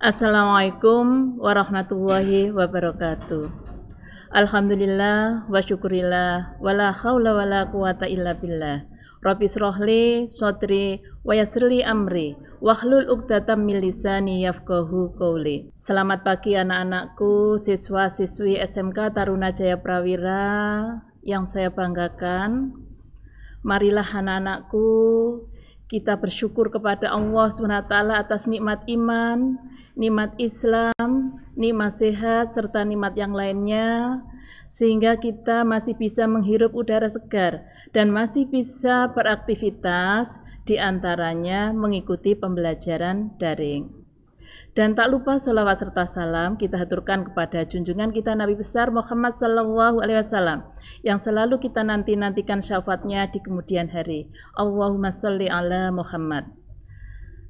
Assalamualaikum warahmatullahi wabarakatuh. Alhamdulillah wa syukurillah wala haula wala quwata illa billah. Rabbi shrahli sodri wa yassirli amri wahlul 'uqdatam min lisani yafqahu qawli. Selamat pagi anak-anakku, siswa-siswi SMK Taruna Jaya Prawira yang saya banggakan. Marilah anak-anakku, kita bersyukur kepada Allah SWT atas nikmat iman, nikmat Islam, nikmat sehat, serta nikmat yang lainnya, sehingga kita masih bisa menghirup udara segar dan masih bisa beraktivitas, diantaranya mengikuti pembelajaran daring. Dan tak lupa sholawat serta salam kita haturkan kepada junjungan kita Nabi besar Muhammad SAW yang selalu kita nantikan syafaatnya di kemudian hari. Allahumma sholli ala Muhammad.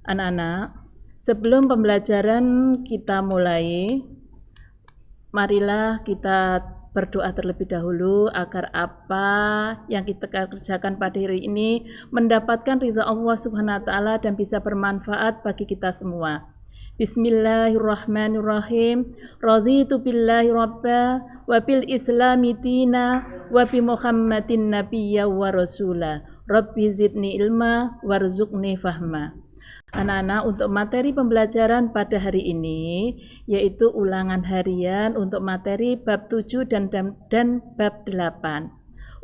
Anak-anak, sebelum pembelajaran kita mulai, marilah kita berdoa terlebih dahulu agar apa yang kita kerjakan pada hari ini mendapatkan ridha Allah Subhanahu wa taala dan bisa bermanfaat bagi kita semua. Bismillahirrahmanirrahim. Raditu billahi rabba wa bil islami dina wa bi Muhammadin nabiyya wa rasula. Rabbi zidni ilma warzuqni fahma. Anak-anak, untuk materi pembelajaran pada hari ini yaitu ulangan harian untuk materi bab 7 dan bab 8.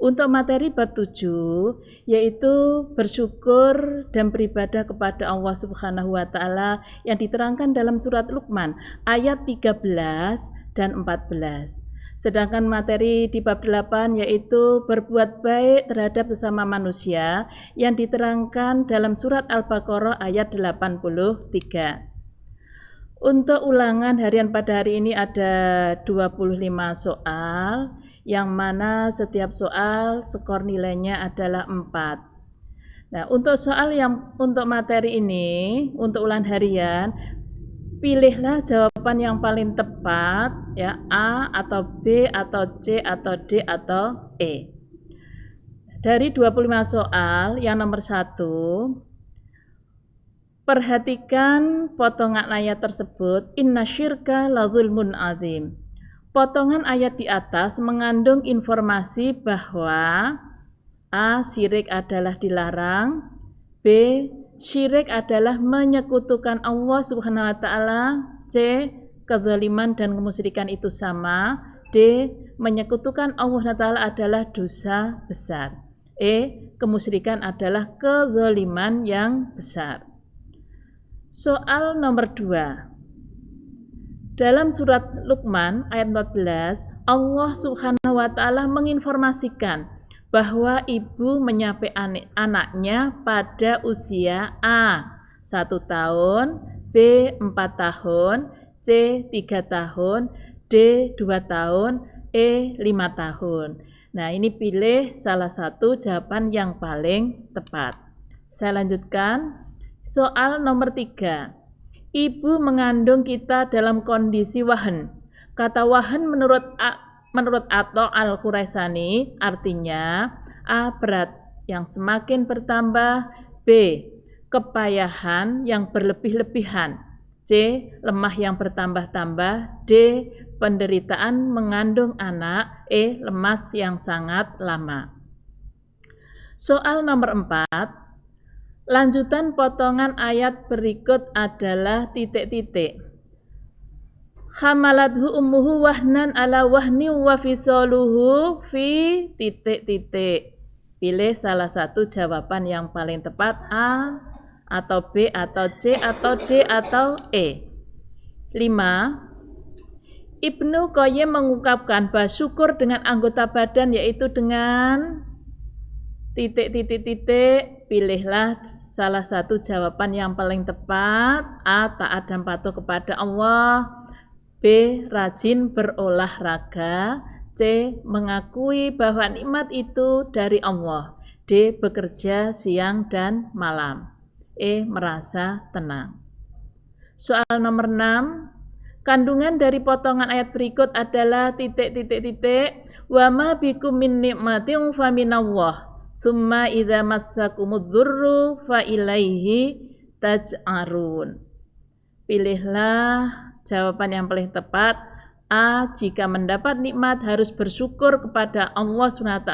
Untuk materi bab 7 yaitu bersyukur dan beribadah kepada Allah Subhanahu wa taala yang diterangkan dalam surat Luqman ayat 13 dan 14. Sedangkan materi di bab 8 yaitu berbuat baik terhadap sesama manusia yang diterangkan dalam surat Al-Baqarah ayat 83. Untuk ulangan harian pada hari ini ada 25 soal, yang mana setiap soal skor nilainya adalah 4. Nah, untuk soal yang untuk materi ini, untuk ulangan harian, pilihlah jawaban yang paling tepat, ya, A atau B atau C atau D atau E. Dari 25 soal, yang nomor 1, perhatikan potongan ayat tersebut, inna syirka la zulmun azim. Potongan ayat di atas mengandung informasi bahwa A. Syirik adalah dilarang, B. Syirik adalah menyekutukan Allah Subhanahu wa taala, C. Kezaliman dan kemusyrikan itu sama, D. Menyekutukan Allah Ta'ala adalah dosa besar, E. Kemusyrikan adalah kezaliman yang besar. Soal nomor 2. Dalam surat Luqman ayat 14, Allah Subhanahu wa taala menginformasikan bahwa ibu menyapai anaknya pada usia A 1 tahun, B 4 tahun, C 3 tahun, D 2 tahun, E 5 tahun. Nah, ini pilih salah satu jawaban yang paling tepat. Saya lanjutkan. Soal nomor 3. Ibu mengandung kita dalam kondisi wahan. Kata wahan menurut Atta Al-Khuraisani artinya A. Berat yang semakin bertambah, B. Kepayahan yang berlebih-lebihan, C. Lemah yang bertambah-tambah, D. Penderitaan mengandung anak, E. Lemas yang sangat lama. Soal nomor 4. Lanjutan potongan ayat berikut adalah titik-titik. Hamalathu ummuhu wahnan ala wahni wa fisaluhu fi titik-titik. Pilih salah satu jawaban yang paling tepat, A atau B atau C atau D atau E. 5. Ibnu Qayyim mengungkapkan bahwa syukur dengan anggota badan yaitu dengan titik-titik-titik. Pilihlah salah satu jawaban yang paling tepat, A. Taat dan patuh kepada Allah, B. Rajin berolahraga, C. Mengakui bahwa nikmat itu dari Allah, D. Bekerja siang dan malam, E. Merasa tenang. Soal nomor 6. Kandungan dari potongan ayat berikut adalah titik-titik-titik. Wa ma bikum min nikmatin fa minallah. Tsumma idza massakumudz dzurru fa ilaihi taj'arun. Pilihlah jawaban yang paling tepat. A. Jika mendapat nikmat harus bersyukur kepada Allah SWT.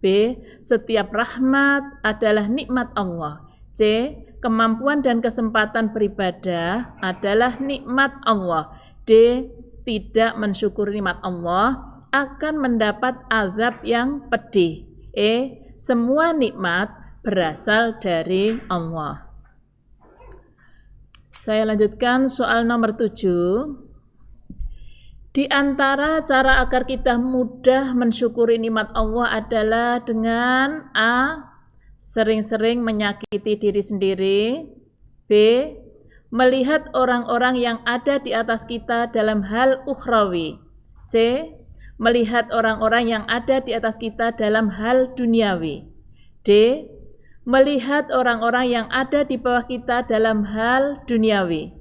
B. Setiap rahmat adalah nikmat Allah. C. Kemampuan dan kesempatan beribadah adalah nikmat Allah. D. Tidak mensyukuri nikmat Allah akan mendapat azab yang pedih. E. Semua nikmat berasal dari Allah. Saya lanjutkan soal nomor 7. Di antara cara agar kita mudah mensyukuri nikmat Allah adalah dengan A. Sering-sering menyakiti diri sendiri. B. Melihat orang-orang yang ada di atas kita dalam hal ukhrawi. C. Melihat orang-orang yang ada di atas kita dalam hal duniawi. D. Melihat orang-orang yang ada di bawah kita dalam hal duniawi.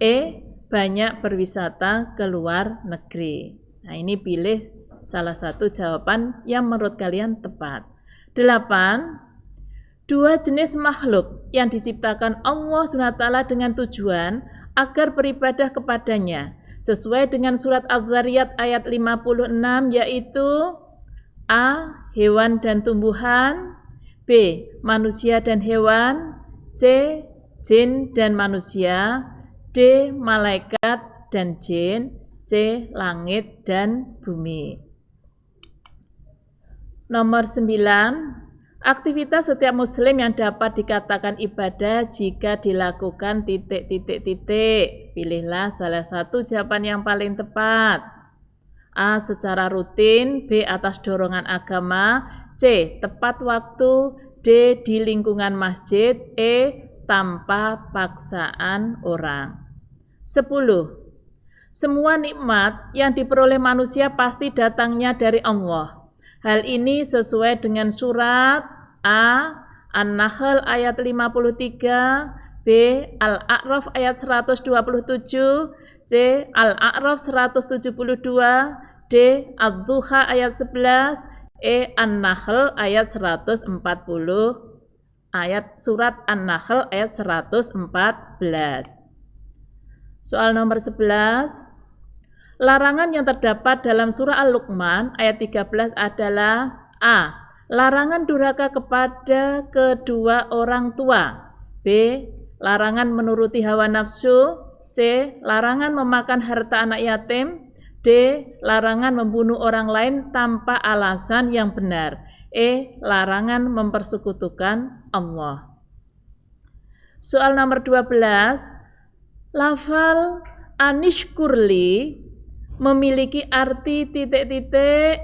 E. Banyak berwisata ke luar negeri. Nah, ini pilih salah satu jawaban yang menurut kalian tepat. 8. Dua jenis makhluk yang diciptakan Allah SWT dengan tujuan agar beribadah kepadanya sesuai dengan surat Az-Zariyat ayat 56, yaitu A. Hewan dan tumbuhan. B. Manusia dan hewan. C. Jin dan manusia. D. Malaikat dan jin. C. Langit dan bumi. Nomor 9. Aktivitas setiap muslim yang dapat dikatakan ibadah jika dilakukan ... Pilihlah salah satu jawaban yang paling tepat. A. Secara rutin. B. Atas dorongan agama. C. Tepat waktu. D. Di lingkungan masjid. E. Tanpa paksaan orang. 10. Semua nikmat yang diperoleh manusia pasti datangnya dari Allah. Hal ini sesuai dengan surat A. An-Nahl ayat 53, B. Al-A'raf ayat 127, C. Al-A'raf 172, D. Ad-Duha ayat 11, E. An-Nahl ayat 140, surat An-Nahl ayat 114. Soal nomor 11. Larangan yang terdapat dalam surah Al-Luqman ayat 13 adalah A. Larangan durhaka kepada kedua orang tua. B. Larangan menuruti hawa nafsu. C. Larangan memakan harta anak yatim. D. Larangan membunuh orang lain tanpa alasan yang benar. E. Larangan mempersekutukan Allah. Soal nomor 12. Lafal anishkurli memiliki arti ...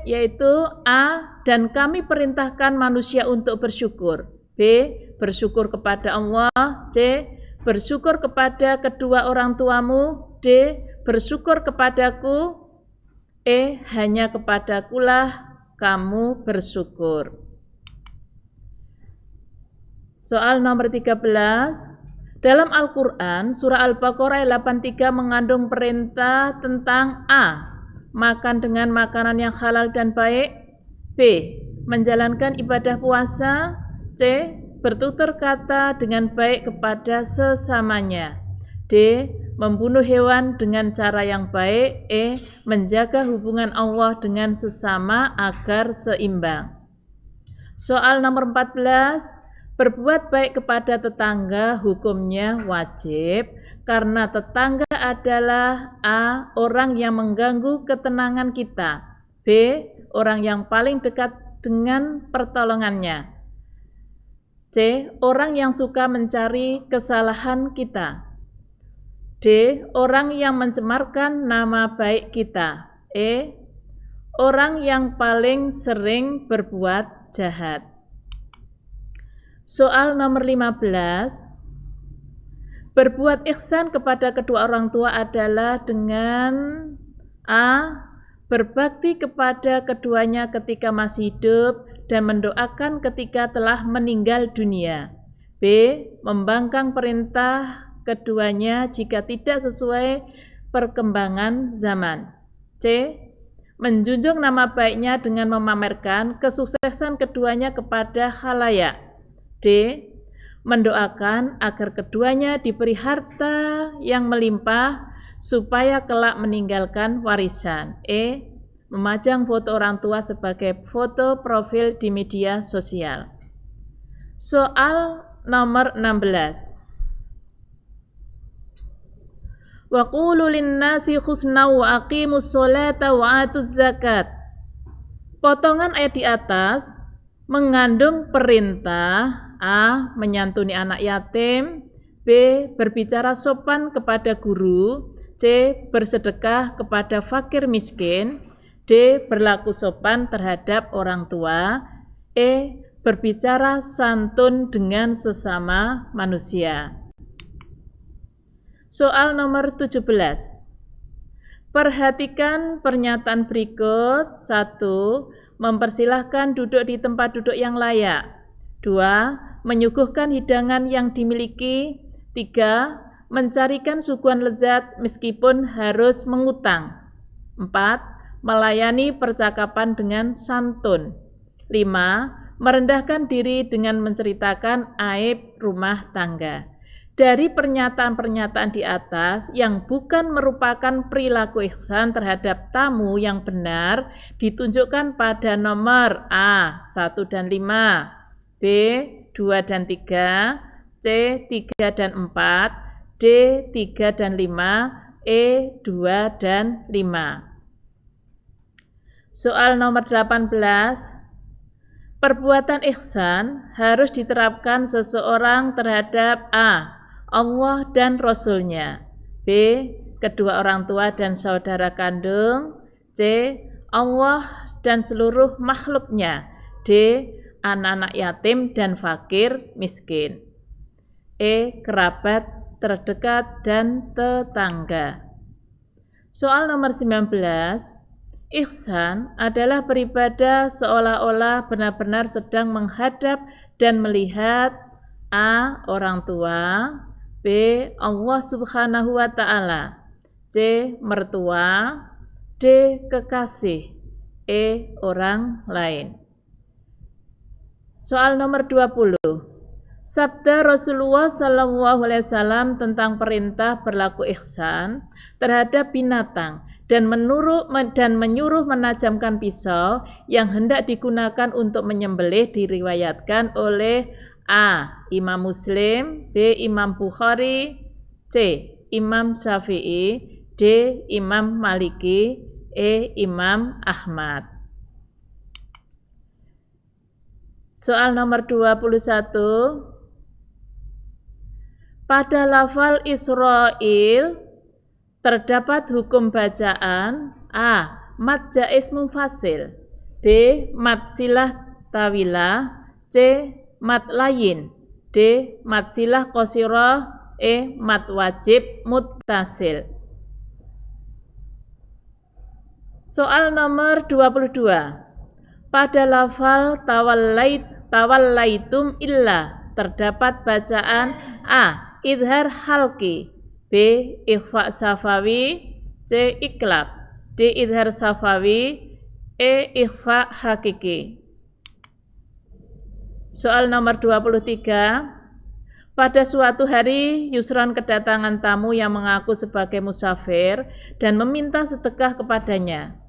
yaitu A. Dan kami perintahkan manusia untuk bersyukur. B. Bersyukur kepada Allah. C. Bersyukur kepada kedua orang tuamu. D. Bersyukur kepadaku. E. Hanya kepadakulah kamu bersyukur. Soal nomor 13. Dalam Al-Quran, surah Al-Baqarah ayat 83 mengandung perintah tentang A. Makan dengan makanan yang halal dan baik. B. Menjalankan ibadah puasa. C. Bertutur kata dengan baik kepada sesamanya. D. Membunuh hewan dengan cara yang baik. E. Menjaga hubungan Allah dengan sesama agar seimbang. Soal nomor 14. Berbuat baik kepada tetangga hukumnya wajib karena tetangga adalah A. Orang yang mengganggu ketenangan kita. B. Orang yang paling dekat dengan pertolongannya. C. Orang yang suka mencari kesalahan kita. D. Orang yang mencemarkan nama baik kita. E. Orang yang paling sering berbuat jahat. Soal nomor 15. Berbuat ihsan kepada kedua orang tua adalah dengan A. Berbakti kepada keduanya ketika masih hidup dan mendoakan ketika telah meninggal dunia. B. Membangkang perintah keduanya jika tidak sesuai perkembangan zaman. C. Menjunjung nama baiknya dengan memamerkan kesuksesan keduanya kepada khalayak. D. mendoakan agar keduanya diberi harta yang melimpah supaya kelak meninggalkan warisan. Memajang foto orang tua sebagai foto profil di media sosial. Soal nomor 16. Wa qulu lin-nasi husna wa aqimus sholata wa atuz zakat. Potongan ayat di atas mengandung perintah A. Menyantuni anak yatim, B. Berbicara sopan kepada guru, C. Bersedekah kepada fakir miskin, D. Berlaku sopan terhadap orang tua, E. Berbicara santun dengan sesama manusia. Soal nomor 17. Perhatikan pernyataan berikut. 1. Mempersilahkan duduk di tempat duduk yang layak. 2. Menyuguhkan hidangan yang dimiliki. 3. Mencarikan suguhan lezat meskipun harus mengutang. 4. Melayani percakapan dengan santun. 5. Merendahkan diri dengan menceritakan aib rumah tangga. Dari pernyataan-pernyataan di atas yang bukan merupakan perilaku ihsan terhadap tamu yang benar ditunjukkan pada nomor A. 1 dan 5, B. 2 dan 3, C. 3 dan 4, D. 3 dan 5, E. 2 dan 5. Soal nomor 18. Perbuatan ihsan harus diterapkan seseorang terhadap A. Allah dan Rasul-Nya, B. Kedua orang tua dan saudara kandung, C. Allah dan seluruh makhluknya, D. Anak-anak yatim dan fakir miskin, E. Kerabat terdekat dan tetangga. Soal nomor 19. Ihsan adalah beribadah seolah-olah benar-benar sedang menghadap dan melihat A. Orang tua, B. Allah Subhanahu wa Ta'ala, C. Mertua, D. Kekasih, E. Orang lain. Soal nomor 20. Sabda Rasulullah SAW tentang perintah berlaku ihsan terhadap binatang dan menyuruh menajamkan pisau yang hendak digunakan untuk menyembelih diriwayatkan oleh A. Imam Muslim, B. Imam Bukhari, C. Imam Syafi'i, D. Imam Maliki, E. Imam Ahmad. Soal nomor 21. Pada lafal Israil terdapat hukum bacaan A. Mad jaiz munfasil, B. Mad silah tawilah, C. Mad layin, D. Mad silah qasirah, E. Mad wajib muttasil. Soal nomor 22. Pada lafal tawallaitum illa terdapat bacaan A. Idhar halki, B. Ikhfa safawi, C. Iklab, D. Idhar safawi, E. Ikhfa hakiki. Soal nomor 23. Pada suatu hari Yusron kedatangan tamu yang mengaku sebagai musafir dan meminta sedekah kepadanya.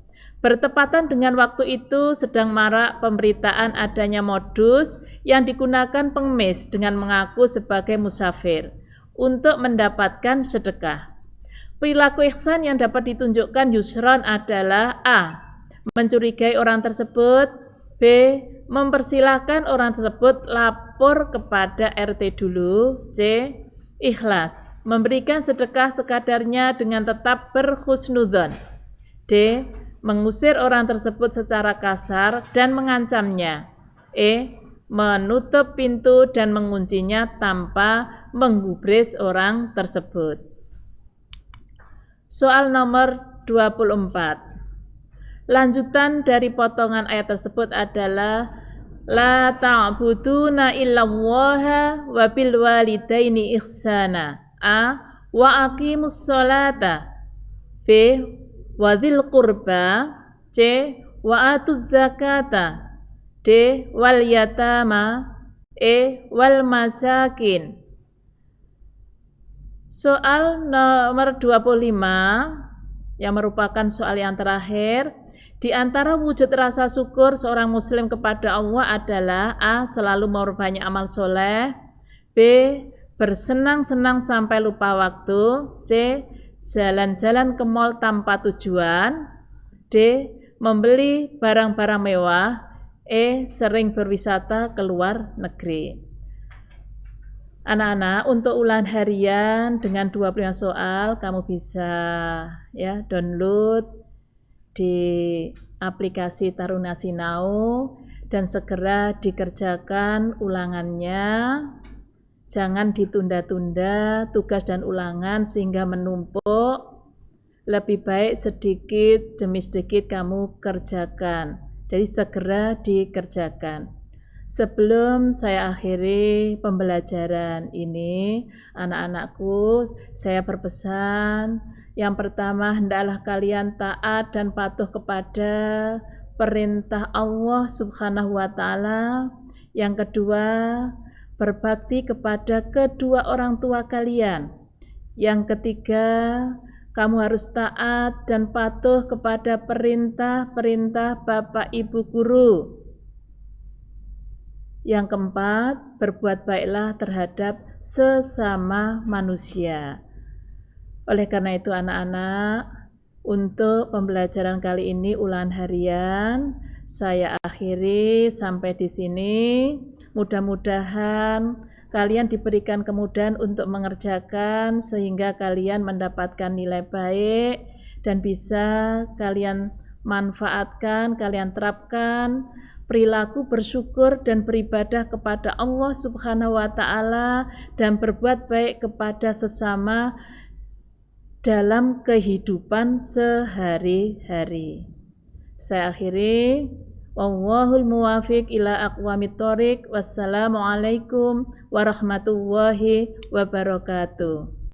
Bertepatan dengan waktu itu sedang marak pemberitaan adanya modus yang digunakan pengemis dengan mengaku sebagai musafir untuk mendapatkan sedekah. Perilaku ihsan yang dapat ditunjukkan Yusron adalah A. Mencurigai orang tersebut, B. Mempersilahkan orang tersebut lapor kepada RT dulu, C. Ikhlas, memberikan sedekah sekadarnya dengan tetap berhusnudzon, D. Mengusir orang tersebut secara kasar dan mengancamnya, E. Menutup pintu dan menguncinya tanpa menggubris orang tersebut. Soal nomor 24. Lanjutan dari potongan ayat tersebut adalah la ta'buduna illallaha wa bil walidaini ihsana, A. Wa aqimus sholata, B. Wa dzil qurba, C. Wa atuz zakata, D. Wal yatama, wal masakin. Soal nomor 25 yang merupakan soal yang terakhir. Di antara wujud rasa syukur seorang muslim kepada Allah adalah A. Selalu memperbanyak amal soleh, B. Bersenang-senang sampai lupa waktu, C. Jalan-jalan ke mall tanpa tujuan, D. Membeli barang-barang mewah, E. Sering berwisata ke luar negeri. Anak-anak, untuk ulangan harian dengan 25 soal kamu bisa ya download di aplikasi Taruna Sinau dan segera dikerjakan ulangannya. Jangan ditunda-tunda tugas dan ulangan sehingga menumpuk. Lebih baik sedikit demi sedikit kamu kerjakan. Jadi segera dikerjakan. Sebelum saya akhiri pembelajaran ini, anak-anakku, saya berpesan, yang pertama, hendaklah kalian taat dan patuh kepada perintah Allah Subhanahu wa Ta'ala. Yang kedua, berbakti kepada kedua orang tua kalian. Yang ketiga, kamu harus taat dan patuh kepada perintah-perintah Bapak Ibu guru. Yang keempat, berbuat baiklah terhadap sesama manusia. Oleh karena itu anak-anak, untuk pembelajaran kali ini ulangan harian, saya akhiri sampai di sini. Mudah-mudahan kalian diberikan kemudahan untuk mengerjakan sehingga kalian mendapatkan nilai baik dan bisa kalian manfaatkan, kalian terapkan perilaku bersyukur dan beribadah kepada Allah Subhanahu wa Ta'ala dan berbuat baik kepada sesama dalam kehidupan sehari-hari. Saya akhiri. Wallahul muwafiq ila aqwamit thoriq. Wassalamualaikum warahmatullahi wabarakatuh.